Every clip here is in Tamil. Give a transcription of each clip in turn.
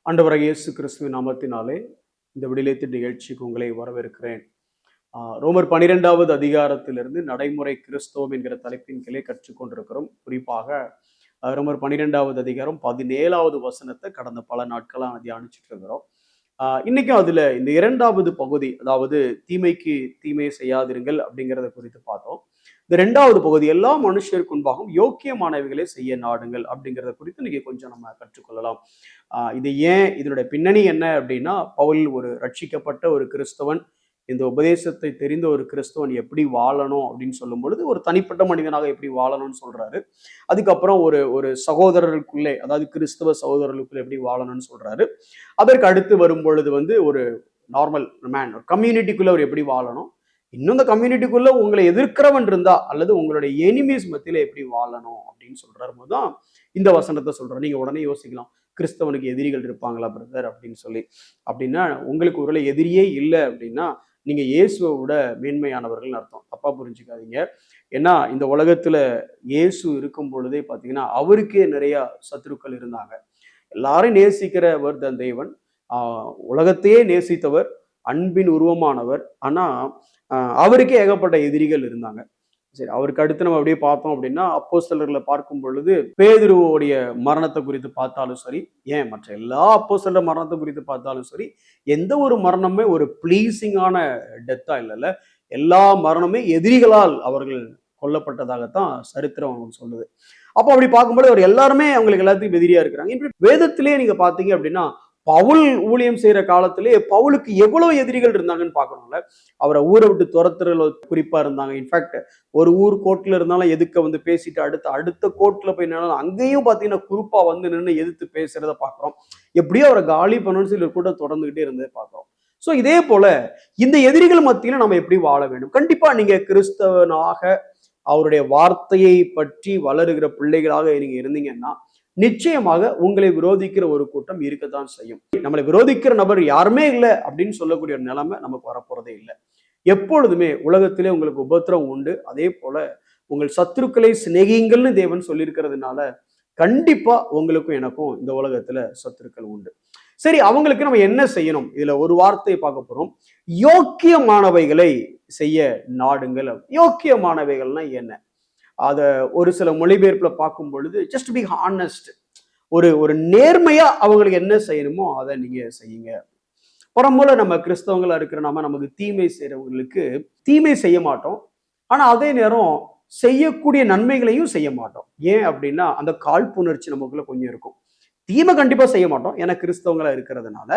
ஆண்டவராகிய இயேசு கிறிஸ்துவின் நாமத்தினாலே இந்த விடுதலை நிகழ்ச்சிக்கு உங்களை வரவேற்கிறேன். ரோமர் 12வது அதிகாரத்திலிருந்து நடைமுறை கிறிஸ்தவம் என்கிற தலைப்பின் கீழே கற்றுக்கொண்டிருக்கிறோம். குறிப்பாக ரோமர் 12வது அதிகாரம் 17வது வசனத்தை கடந்த பல நாட்களாக தியானிச்சுட்டு இருக்கிறோம். இன்னைக்கும் அதுல இந்த 2வது பகுதி, அதாவது தீமைக்கு தீமையை செய்யாதிருங்கள் அப்படிங்கிறத குறித்து பார்த்தோம். இந்த 2வது பகுதி எல்லா மனுஷருக்கு முன்பாகவும் யோக்கியமானவைகளை செய்ய நாடுங்கள் அப்படிங்கிறத குறித்து இன்னைக்கு கொஞ்சம் நம்ம கற்றுக்கொள்ளலாம். இது ஏன், இதனுடைய பின்னணி என்ன அப்படின்னா, பவுல் ஒரு ரட்சிக்கப்பட்ட ஒரு கிறிஸ்தவன், இந்த உபதேசத்தை தெரிந்த ஒரு கிறிஸ்தவன் எப்படி வாழணும் அப்படின்னு சொல்லும் பொழுது ஒரு தனிப்பட்ட மனிதனாக எப்படி வாழணும்னு சொல்றாரு. அதுக்கப்புறம் ஒரு ஒரு சகோதரர்களுக்குள்ளே, அதாவது கிறிஸ்தவ சகோதரர்களுக்குள்ளே எப்படி வாழணும்னு சொல்றாரு. அதற்கு அடுத்து வரும் பொழுது ஒரு நார்மல் மேன், ஒரு கம்யூனிட்டிக்குள்ள அவர் எப்படி வாழணும், இன்னும் இந்த கம்யூனிட்டிக்குள்ள உங்களை எதிர்க்கிறவன் இருந்தா அல்லது உங்களுடைய எனிமீஸ் மத்தியில எப்படி வாழணும் அப்படின்னு சொல்றாரு போதுதான் இந்த வசனத்தை சொல்றேன். நீங்க உடனே யோசிக்கலாம், கிறிஸ்தவனுக்கு எதிரிகள் இருப்பாங்களா பிரதர் அப்படின்னு சொல்லி. அப்படின்னா உங்களுக்கு ஒருவேளை எதிரியே இல்லை அப்படின்னா நீங்க இயேசுவை விட மேன்மையானவர்கள் அர்த்தம். தப்பா புரிஞ்சுக்காதீங்க. ஏன்னா இந்த உலகத்துல இயேசு இருக்கும் பொழுதே பாத்தீங்கன்னா அவருக்கே நிறைய சத்துருக்கள் இருந்தாங்க. எல்லாரும் நேசிக்கிறவர் தன் தேவன், உலகத்தையே நேசித்தவர், அன்பின் உருவமானவர். ஆனா அவருக்கே ஏகப்பட்ட எதிரிகள் இருந்தாங்க. சரி, அவருக்கு அடுத்து நம்ம அப்படியே பார்த்தோம் அப்படின்னா அப்போஸ்தலர்களை பார்க்கும் பொழுது பேதுருவோடைய மரணத்தை குறித்து பார்த்தாலும் சரி, ஏன் மற்ற எல்லா அப்போஸ்தலர் மரணத்தை குறித்து பார்த்தாலும் சரி, எந்த ஒரு மரணமே ஒரு பிளீசிங்கான டெத்தா இல்லைல்ல. எல்லா மரணமே எதிரிகளால் அவர்கள் கொல்லப்பட்டதாகத்தான் சரித்திரம் சொல்லுது. அப்போ அப்படி பார்க்கும்போது அவர் எல்லாருமே அவங்களுக்கு எல்லாத்துக்கும் எதிரியா இருக்கிறாங்க. இப்படி வேதத்திலேயே நீங்க பாத்தீங்க அப்படின்னா பவுல் ஊழியம் செய்யற காலத்திலே பவுலுக்கு எவ்வளவு எதிரிகள் இருந்தாங்கன்னு பார்க்கணும்ல. அவரை ஊரை விட்டு துரத்துறதுல குறிப்பா இருந்தாங்க. இன்ஃபேக்ட் ஒரு ஊர் கோர்ட்ல இருந்தாலும் எதுக்க பேசிட்டு அடுத்த கோர்ட்ல போய் நின்னாலும் அங்கேயும் பாத்தீங்கன்னா குரூப்பா நின்று எதிர்த்து பேசுறத பாக்குறோம். எப்படியோ அவரை காலி பண்ணணும்னு சொல்லி கூட தொடர்ந்துகிட்டே இருந்தே பாக்குறோம். சோ இதே போல இந்த எதிரிகள் மத்தியில நம்ம எப்படி வாழ வேண்டும்? கண்டிப்பா நீங்க கிறிஸ்தவனாக அவருடைய வார்த்தையை பற்றி வளருகிற பிள்ளைகளாக நீங்க இருந்தீங்கன்னா நிச்சயமாக உங்களை விரோதிக்கிற ஒரு கூட்டம் இருக்கத்தான் செய்யும். நம்மளை விரோதிக்கிற நபர் யாருமே இல்லை அப்படின்னு சொல்லக்கூடிய ஒரு நிலைமை நமக்கு வரப்போறதே இல்லை. எப்பொழுதுமே உலகத்திலே உங்களுக்கு உபத்திரம் உண்டு. அதே போல உங்கள் சத்துருக்களை சிநேகிங்கள்னு தேவன் சொல்லியிருக்கிறதுனால கண்டிப்பா உங்களுக்கும் எனக்கும் இந்த உலகத்துல சத்துருக்கள் உண்டு. சரி, அவங்களுக்கு நம்ம என்ன செய்யணும்? இதுல ஒரு வார்த்தையை பார்க்க போறோம். யோக்கியமானவைகளை செய்ய நாடுங்கள். யோக்கியமானவைகள்னா என்ன? அத ஒரு சில மொழிபெயர்ப்புல பார்க்கும் பொழுது ஜஸ்ட் பி ஹானஸ்ட், ஒரு நேர்மையா அவங்களுக்கு என்ன செய்யணுமோ அதை நீங்க செய்யுங்க. புறம்போல நம்ம கிறிஸ்தவங்களா இருக்கிற நமக்கு தீமை செய்யறவங்களுக்கு தீமை செய்ய மாட்டோம். ஆனா அதே நேரம் செய்யக்கூடிய நன்மைகளையும் செய்ய மாட்டோம். ஏன் அப்படின்னா அந்த காழ்ப்புணர்ச்சி நமக்குள்ள கொஞ்சம் இருக்கும். தீமை கண்டிப்பா செய்ய மாட்டோம், ஏன்னா கிறிஸ்தவங்களா இருக்கிறதுனால.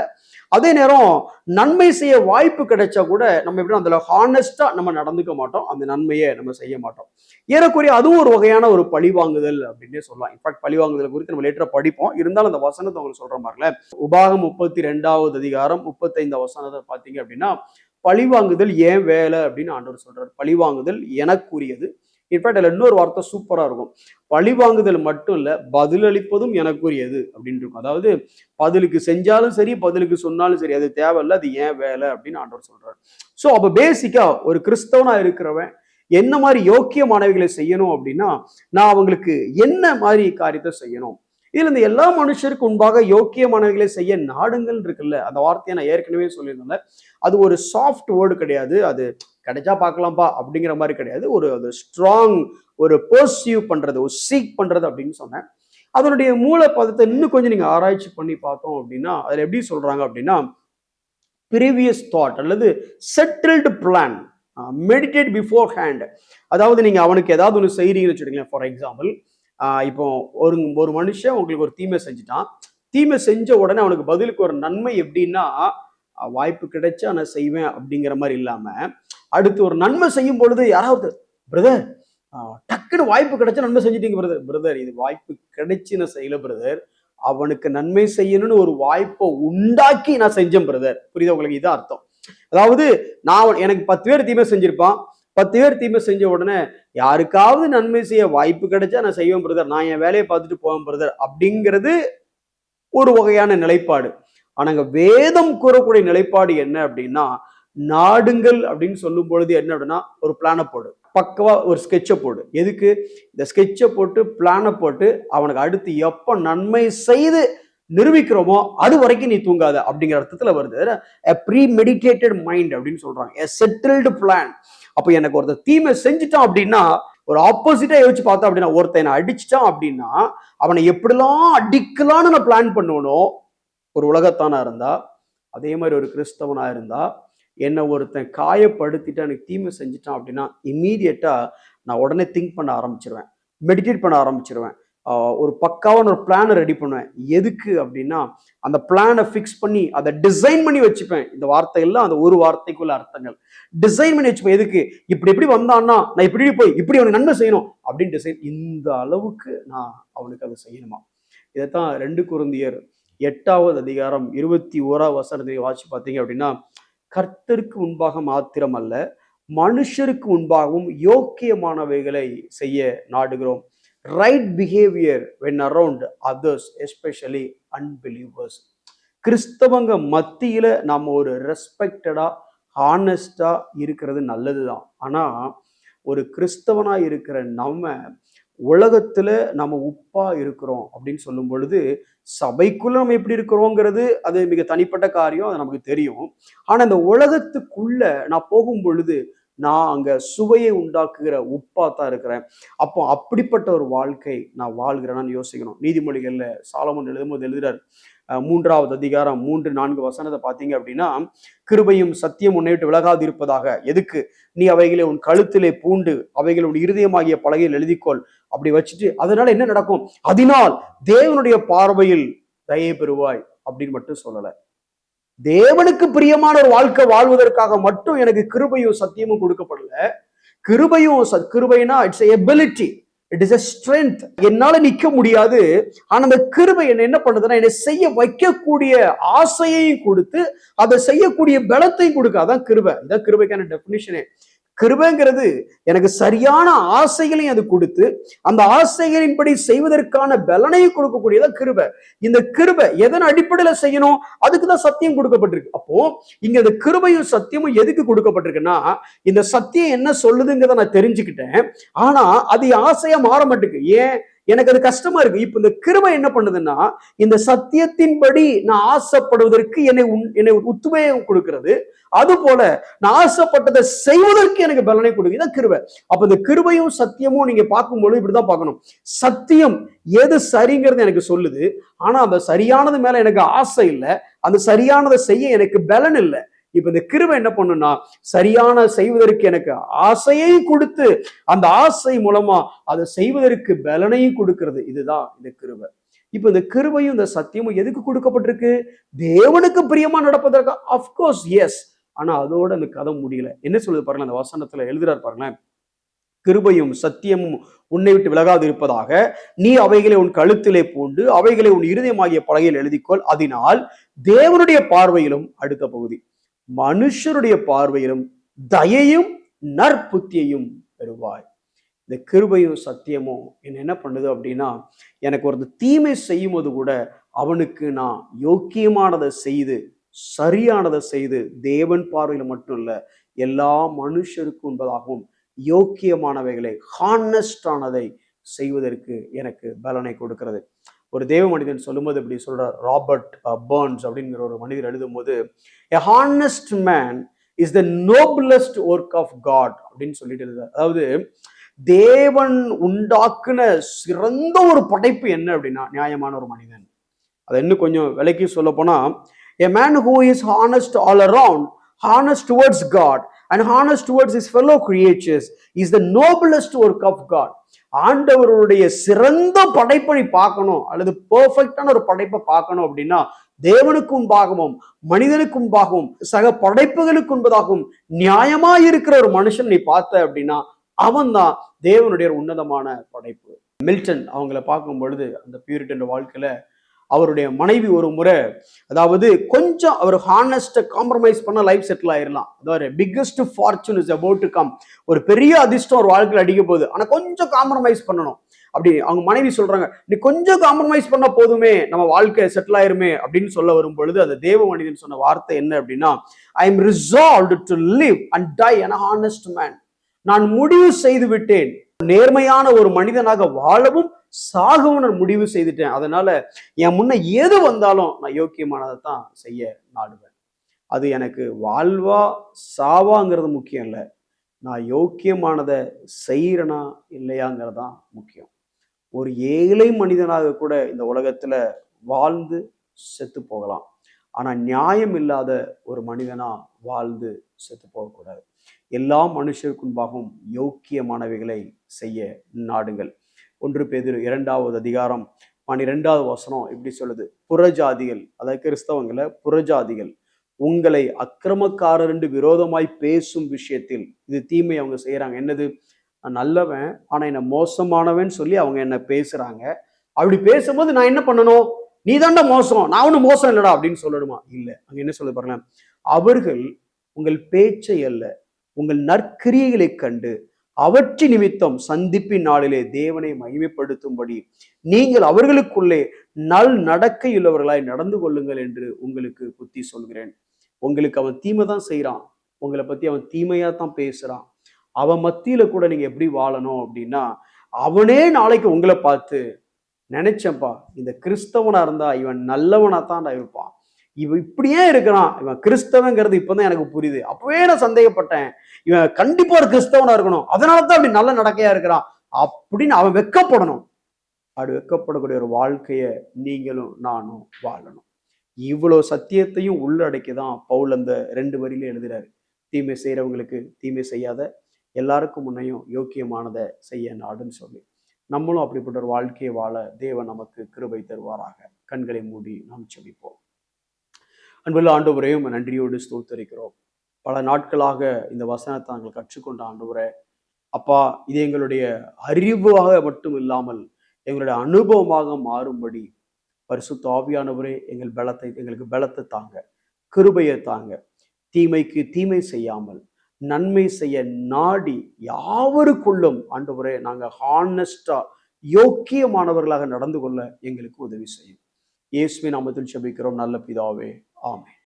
அதே நேரம் நன்மை செய்ய வாய்ப்பு கிடைச்சா கூட நம்ம எப்படி அதுல ஹானஸ்டா நம்ம நடந்துக்க மாட்டோம், அந்த நன்மையை நம்ம செய்ய மாட்டோம். ஏறக்குறைய அதுவும் ஒரு வகையான ஒரு பழிவாங்குதல் அப்படின்னே சொல்லலாம். இன்ஃபேக்ட் பழிவாங்குதல் குறித்து நம்ம லேட்டரா படிப்போம். இருந்தாலும் அந்த வசனத்தை உங்களுக்கு சொல்ற மாதிரில உபாகம் 32வது அதிகாரம் 35 வசனத்தை பார்த்தீங்க அப்படின்னா பழிவாங்குதல் ஏன் வேலை அப்படின்னு ஆண்டவர் சொல்றாரு. பழிவாங்குதல் எனக்குரியது. இன்ஃபேக்ட் அதுல இன்னொரு வார்த்தை சூப்பரா இருக்கும். பழிவாங்குதல் மட்டும் இல்ல, பதிலளிப்பதும் எனக்குரியது அப்படின்னு இருக்கும். அதாவது பதிலுக்கு செஞ்சாலும் சரி, பதிலுக்கு சொன்னாலும் சரி, அது தேவையில்லை, அது ஏன் வேலை அப்படின்னு ஆண்டவர் சொல்றாரு. ஸோ அப்ப பேசிக்கா ஒரு கிறிஸ்தவனா இருக்கிறவன் என்ன மாதிரி யோக்கியமானவைகளை செய்யணும் அப்படின்னா, நான் அவங்களுக்கு என்ன மாதிரி காரியத்தை செய்யணும். இதுல இந்த எல்லா மனுஷருக்கு முன்பாக யோக்கியமானவைகளை செய்ய நாடுங்கள் இருக்குல்ல, அந்த வார்த்தையை நான் ஏற்கனவே சொல்லியிருந்தேன். அது ஒரு சாஃப்ட் வேர்டு கிடையாது, அது கிடைச்சா பார்க்கலாம்ப்பா அப்படிங்கிற மாதிரி கிடையாது. ஒரு ஸ்ட்ராங், ஒரு பர்சியூவ் பண்றது, ஒரு சீக் பண்றது அப்படின்னு சொன்னேன். அதனுடைய மூல பதத்தை இன்னும் கொஞ்சம் நீங்க ஆராய்ச்சி பண்ணி பார்த்தோம் அப்படின்னா அதுல எப்படி சொல்றாங்க அப்படின்னா, ப்ரீவியஸ் தாட் அல்லது settled plan, meditate before hand. அதாவது நீங்க அவனுக்கு ஏதாவது ஒன்று செய்றீங்கன்னு வச்சுக்கோங்களேன். ஃபார் எக்ஸாம்பிள், இப்போ ஒரு மனுஷன் உங்களுக்கு ஒரு தீமை செஞ்சுட்டான். தீமை செஞ்ச உடனே அவனுக்கு பதிலுக்கு ஒரு நன்மை எப்படின்னா, வாய்ப்பு கிடைச்சா நான் செய்வேன் அப்படிங்கிற மாதிரி இல்லாம, அடுத்து ஒரு நன்மை செய்யும் பொழுது யாராவது, பிரதர் டக்குன்னு வாய்ப்பு கிடைச்சா நன்மை செஞ்சுட்டீங்க பிரதர். பிரதர் இது வாய்ப்பு கிடைச்சு நான் செய்யல பிரதர், அவனுக்கு நன்மை செய்யணும்னு ஒரு வாய்ப்பை உண்டாக்கி நான் செஞ்சேன் பிரதர். புரியுதா உங்களுக்கு? இதான் அர்த்தம். அதாவது எனக்கு 10 பேர் தீமை செஞ்சிருப்பான். 10 பேர் தீமை செஞ்ச உடனே யாருக்காவது நன்மை செய்ய வாய்ப்பு கிடைச்சா நான் செய்வேன் பிரதர், நான் என் வேலையை பார்த்துட்டு போவேன் பிரதர் அப்படிங்கிறது ஒரு வகையான நிலைப்பாடு. ஆனாங்க வேதம் கூறக்கூடிய நிலைப்பாடு என்ன அப்படின்னா, நாடுங்கள் அப்படின்னு சொல்லும் பொழுது என்ன அப்படின்னா, ஒரு பிளானை போடு, பக்கவா ஒரு ஸ்கெட்சை போடு. எதுக்கு? இந்த ஸ்கெட்சை போட்டு பிளானை போட்டு அவனுக்கு அடுத்து எப்ப நன்மை செய்து நிரூபிக்கிறோமோ அது வரைக்கும் நீ தூங்காத அப்படிங்கிற அர்த்தத்துல வருது. a premeditated mind அப்படின்னு சொல்றாங்க, a settled plan. அப்ப எனக்கு ஒருத்தர் தீமை செஞ்சுட்டான் அப்படின்னா, ஒரு ஆப்போசிட்டா யோசிச்சு பார்த்தா அப்படின்னா, ஒருத்தன் அடிச்சுட்டான் அப்படின்னா அவனை எப்படிலாம் அடிக்கலான்னு நான் பிளான் பண்ணுவனோ, ஒரு உலகத்தானா இருந்தா, அதே மாதிரி ஒரு கிறிஸ்தவனா இருந்தா, என்னை ஒருத்தன் காயப்படுத்திட்டு எனக்கு தீமை செஞ்சுட்டான் அப்படின்னா இம்மீடியட்டா நான் உடனே திங்க் பண்ண ஆரம்பிச்சிருவேன், மெடிடேட் பண்ண ஆரம்பிச்சிருவேன். ஒரு பக்காவான ஒரு பிளானை ரெடி பண்ணுவேன். எதுக்கு அப்படின்னா, அந்த பிளானை ஃபிக்ஸ் பண்ணி அதை டிசைன் பண்ணி வச்சுப்பேன். இந்த வார்த்தையெல்லாம் அந்த ஒரு வார்த்தைக்குள்ள அர்த்தங்கள் டிசைன் பண்ணி வச்சுப்பேன். எதுக்கு, இப்படி எப்படி வந்தான்னா நான் இப்படி போய் இப்படி அவனுக்கு நன்மை செய்யணும் அப்படின்னு டிசைன். இந்த அளவுக்கு நான் அவனுக்கு அதை செய்யணுமா? இதைத்தான் 2 கொரிந்தியர் 8வது அதிகாரம் 21வது வசனத்தை வாசி பார்த்தீங்க அப்படின்னா, கர்த்தருக்கு முன்பாக மாத்திரம் அல்ல, மனுஷருக்கு முன்பாகவும் யோக்கியமானவைகளை செய்ய நாடுகிறோம். Right behaviour when around others, especially unbelievers. கிறிஸ்தவங்க மத்தியில நாம ஒரு ரெஸ்பெக்டடா ஹானஸ்டா இருக்கிறது நல்லதுதான். ஆனா ஒரு கிறிஸ்தவனா இருக்கிற நம்ம உலகத்துல நம்ம உப்பா இருக்கிறோம் அப்படின்னு சொல்லும் பொழுது, சபைக்குள்ள நம்ம எப்படி இருக்கிறோங்கிறது அது மிக தனிப்பட்ட காரியம், அது நமக்கு தெரியும். ஆனா இந்த உலகத்துக்குள்ள நான் போகும் பொழுது நான் அங்க சுவையை உண்டாக்குகிற உப்பா தான் இருக்கிறேன். அப்போ அப்படிப்பட்ட ஒரு வாழ்க்கை நான் வாழ்கிறேன்னு யோசிக்கணும். நீதிமொழிகள்ல சாலமோன் எழுதும்போது எழுதுறாரு, 3வது அதிகாரம் 3-4 வசனத்தை பார்த்தீங்க அப்படின்னா, கிருபையும் சத்தியம் உன்னை விட்டு விலகாது இருப்பதாக. எதுக்கு, நீ அவைகளை உன் கழுத்திலே பூண்டு அவைகளை உன் இருதயமாகிய பலகையில் எழுதிக்கொள். அப்படி வச்சுட்டு அதனால என்ன நடக்கும், அதனால் தேவனுடைய பார்வையில் தயை பெறுவாய் அப்படின்னு மட்டும் சொல்லல. தேவனுக்கு பிரியமான ஒரு வாழ்க்கை வாழ்வதற்காக மட்டும் எனக்கு கிருபையும் சத்தியமும் கொடுக்கப்படல. கிருபைனா it's ability, it is a strength. என்னால நிக்க முடியாது, ஆனா அந்த கிருபை என்ன பண்ணுதுன்னா, என்னை செய்ய வைக்கக்கூடிய ஆசையையும் கொடுத்து அதை செய்யக்கூடிய பலத்தையும் கொடுக்க. அதான் கிருபை. இதான் கிருபைக்கான டெபினிஷனே. கிருபைங்கிறது எனக்கு சரியான ஆசைகளையும் அது கொடுத்து அந்த ஆசைகளின்படி செய்வதற்கான பலனையும் கொடுக்கக்கூடியதா கிருபை. இந்த கிருபை எதன் அடிப்படையில செய்யணும், அதுக்குதான் சத்தியம் கொடுக்கப்பட்டிருக்கு. அப்போ இங்க இந்த கிருபையும் சத்தியமும் எதுக்கு கொடுக்கப்பட்டிருக்குன்னா, இந்த சத்தியம் என்ன சொல்லுதுங்கிறத நான் தெரிஞ்சுக்கிட்டேன், ஆனா அது ஆசையா மாற மாட்டேங்குது. ஏன், எனக்கு அது கஷ்டமா இருக்கு. இப்ப இந்த கிருபை என்ன பண்ணுதுன்னா, இந்த சத்தியத்தின்படி நான் ஆசைப்படுவதற்கு என்னை உத்வேகம் கொடுக்கிறது. அது போல நான் ஆசைப்பட்டதை செய்வதற்கு எனக்கு பலனை கொடுக்குது. இதான் கிருபை. அப்ப இந்த கிருபையும் சத்தியமும் நீங்க பார்க்கும்போது இப்படிதான் பார்க்கணும். சத்தியம் எது சரிங்கிறது எனக்கு சொல்லுது, ஆனா அந்த சரியானது மேல எனக்கு ஆசை இல்லை, அந்த சரியானதை செய்ய எனக்கு பலன் இல்லை. இப்ப இந்த கிருபை என்ன பண்ணுன்னா, சரியான செய்வதற்கு எனக்கு ஆசையை கொடுத்து அந்த ஆசை மூலமா அதை செய்வதற்கு பலனையும் கொடுக்கிறது. இதுதான் இந்த கிருபை. இப்ப இந்த கிருபையும் இந்த சத்தியமும் எதுக்கு கொடுக்கப்பட்டிருக்கு, தேவனுக்கு பிரியமா நடப்பதற்கு. Of course S. ஆனா அதோட அந்த கதை முடியல. என்ன சொல்லுது பாருங்க, அந்த வசனத்துல எழுதுறாரு பாருங்களேன், கிருபையும் சத்தியமும் உன்னை விட்டு விலகாது இருப்பதாக, நீ அவைகளை உன் கழுத்திலே பூண்டு அவைகளை உன் இருதயமாகிய பலகையில் எழுதிக்கொள். அதனால் தேவனுடைய பார்வையிலும், அடுத்த பகுதி, மனுஷருடைய பார்வையிலும் தயையும் நற்புத்தியையும் பெறுவாய். இந்த கிருபையும் சத்தியமும் என்ன பண்ணுது அப்படின்னா, எனக்கு ஒரு தீமை செய்யும் போது கூட அவனுக்கு நான் யோக்கியமானதை செய்து சரியானதை செய்து தேவன் பார்வையில மட்டும் இல்ல எல்லா மனுஷருக்கும் என்பதாகவும் யோக்கியமானவைகளை ஹானஸ்டானதை செய்வதற்கு எனக்கு பலனை கொடுக்கிறது. ஒரு தேவ மனிதன் சொல்லும்போது இப்படி சொல்றார், ராபர்ட் பர்ன்ஸ் அப்படிங்கிற ஒரு மனிதர் எழுதும் போது, a honest man is the noblest work of God அப்படின்னு சொல்லிட்டு இருந்தார். அதாவது தேவன் உண்டாக்குன சிறந்த ஒரு படைப்பு என்ன அப்படின்னா நியாயமான ஒரு மனிதன். அதை இன்னும் கொஞ்சம் விலைக்கு சொல்ல போனா, a man who is honest all around, honest towards God and honest towards his fellow creatures is the noblest work of God. ஆண்டவருடைய சிறந்த படைப்பை பார்க்கணும் அல்லது பெர்ஃபெக்டான ஒரு படைப்பை பார்க்கணும் அப்படின்னா, தேவனுக்கு முன்பாகவும் மனிதனுக்கு முன்பாகவும் சக படைப்புகளுக்கு முன்பதாகவும் நியாயமா இருக்கிற ஒரு மனுஷன் நீ பார்த்த அப்படின்னா அவன் தான் தேவனுடைய உன்னதமான படைப்பு. மில்டன் அவங்கள பார்க்கும் பொழுது அந்த பியூரிட்டன் வாழ்க்கையில அவருடைய மனைவி ஒரு முறை, அதாவது கொஞ்சம் அவர் ஹானஸ்ட காம்ப்ரமைஸ் பண்ண லைஃப் செட்டில் ஆயிடலாம். அதாவது biggest fortune is about to come. ஒரு பெரிய அதிர்ஷ்டம் ஒரு வாழ்க்கையில் அடிக்க போகுது, ஆனா கொஞ்சம் காம்ப்ரமைஸ் பண்ணணும். அப்படி அவங்க மனைவி சொல்றாங்க, நீ கொஞ்சம் காம்ப்ரமைஸ் பண்ண போதுமே நம்ம வாழ்க்கை செட்டில் ஆயிருமே அப்படின்னு சொல்ல வரும் பொழுது அந்த தேவ மனிதன் சொன்ன வார்த்தை என்ன அப்படின்னா, I am resolved to live and die an honest man. நான் முடிவு செய்து விட்டேன் நேர்மையான ஒரு மனிதனாக வாழவும் சாகவும் நான் முடிவு செய்துட்டேன். அதனால என் முன்ன எது வந்தாலும் நான் யோக்கியமானதை தான் செய்ய நாடுவேன். அது எனக்கு வாழ்வா சாவாங்கிறது முக்கியம் இல்லை. நான் யோக்கியமானதை செய்யறேனா இல்லையாங்கிறது தான் முக்கியம். ஒரு ஏழை மனிதனாக கூட இந்த உலகத்துல வாழ்ந்து செத்து போகலாம். ஆனா நியாயம் இல்லாத ஒரு மனிதனா வாழ்ந்து செத்து போகக்கூடாது. எல்லா மனுஷருக்குன்பாகவும் யோக்கியமானவைகளை செய்ய நாடுங்கள். 1 பேதுரு 2வது அதிகாரம் 12வது வசனம் இப்படி சொல்லுது. புறஜாதிகள், அதாவது கிறிஸ்தவங்களை புறஜாதிகள் உங்களை அக்கிரமக்காரர் என்று விரோதமாய் பேசும் விஷயத்தில், இது தீமை அவங்க செய்யறாங்க. என்னது? நான் நல்லவன் ஆனா என்ன மோசமானவன் சொல்லி அவங்க என்ன பேசுறாங்க. அப்படி பேசும்போது நான் என்ன பண்ணணும்? நீ தாண்டா மோசம், நான் ஒன்னும் மோசம் இல்லடா அப்படின்னு சொல்லணுமா? இல்ல. அங்க என்ன சொல்ல பாருங்க, அவர்கள் உங்கள் பேச்சை அல்ல உங்கள் நற்கிரியைகளை கண்டு அவற்றின் நிமித்தம் சந்திப்பின் நாளிலே தேவனை மகிமைப்படுத்தும்படி நீங்கள் அவர்களுக்குள்ளே நல் நடக்கையுள்ளவர்களாய் நடந்து கொள்ளுங்கள் என்று உங்களுக்கு புத்தி சொல்கிறேன். உங்களுக்கு அவன் தீமை தான் செய்யறான், உங்களை பத்தி அவன் தீமையா தான் பேசுறான். அவன் மத்தியில கூட நீங்க எப்படி வாழணும் அப்படின்னா, அவனே நாளைக்கு உங்களை பார்த்து, நினைச்சேன்ப்பா இந்த கிறிஸ்தவனா இருந்தா இவன் நல்லவனா தான் இருப்பான், இவன் இப்படியே இருக்கிறான், இவன் கிறிஸ்தவங்கிறது இப்பதான் எனக்கு புரியுது, அப்பவே நான் சந்தேகப்பட்டேன், இவன் கண்டிப்பா ஒரு கிறிஸ்தவனா இருக்கணும், அதனாலதான் அப்படி நல்ல நடக்கையா இருக்கிறான் அப்படின்னு அவன் வெட்கப்படணும். அப்படி வெட்கப்படக்கூடிய ஒரு வாழ்க்கைய நீங்களும் நானும் வாழணும். இவ்வளவு சத்தியத்தையும் உள்ளடக்கிதான் பவுல் அந்த 2 வரியில எழுதுறாரு. தீமை செய்யறவங்களுக்கு தீமை செய்யாத, எல்லாருக்கும் முன்னையும் யோக்கியமானதை செய்ய நாடுன்னு சொல்லி நம்மளும் அப்படிப்பட்ட ஒரு வாழ்க்கையை வாழ தேவன் நமக்கு கிருபை தருவாராக. கண்களை மூடி நாம் செபிப்போம். அன்புள்ள ஆண்டவரே, நன்றியோடு ஸ்தோத்தரிக்கிறோம். பல நாட்களாக இந்த வசனத்தை நாங்கள் கற்றுக்கொண்ட ஆண்டவரே, அப்பா, இது எங்களுடைய அறிவாக மட்டும் இல்லாமல் எங்களுடைய அனுபவமாக மாறும்படி பரிசுத்த ஆவியானவரே எங்களுக்கு பலத்தை தாங்க, கிருபையை தாங்க. தீமைக்கு தீமை செய்யாமல் நன்மை செய்ய நாடி யாவருக்குள்ளும் ஆண்டவரே நாங்கள் ஹானஸ்டா யோக்கியமானவர்களாக நடந்து கொள்ள எங்களுக்கு உதவி செய்யும். இயேசுவின் நாமத்தில் ஜெபிக்கிறோம் நல்ல பிதாவே, ஆமென்.